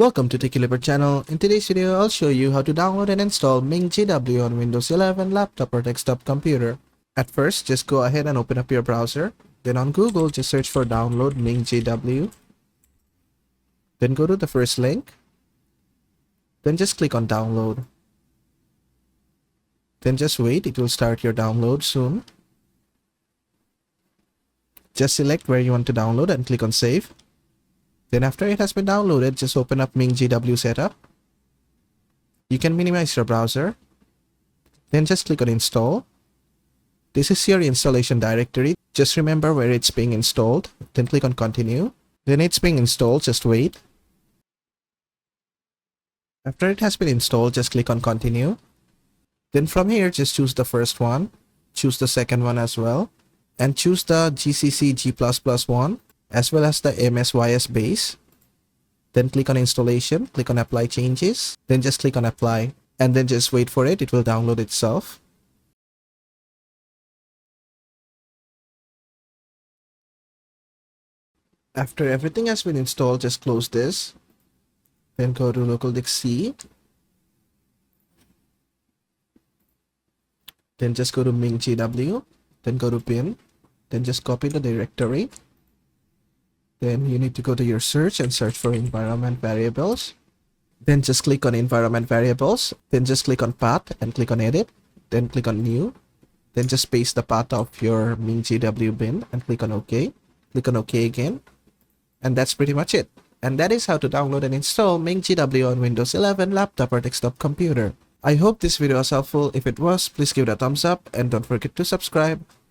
Welcome to TechieLiver channel. In today's video, I'll show you how to download and install Ming GW on Windows 11 laptop or desktop computer. At first, just go ahead and open up your browser. Then on Google, just search for download Ming GW. Then go to the first link. Then just click on download. Then just wait, it will start your download soon. Just select where you want to download and click on save. Then after it has been downloaded, just open up Ming GW setup. You can minimize your browser. Then just click on install. This is your installation directory. Just remember where it's being installed. Then click on continue. Then it's being installed, just wait. After it has been installed, just click on continue. Then from here, just choose the first one. Choose the second one as well. And choose the GCC G++ one, as well as the MSYS base. Then click on installation, click on apply changes, then just click on apply, and then just wait for it, it will download itself. After everything has been installed, just close this, then go to local disk C, then just go to Ming GW, then go to bin, then just copy the directory. Then you need to go to your search and search for environment variables. Then just click on environment variables. Then just click on path and click on edit. Then click on new. Then just paste the path of your Ming GW bin and click on OK. Click on OK again. And that's pretty much it. And that is how to download and install Ming GW on Windows 11 laptop or desktop computer. I hope this video was helpful. If it was, please give it a thumbs up and don't forget to subscribe.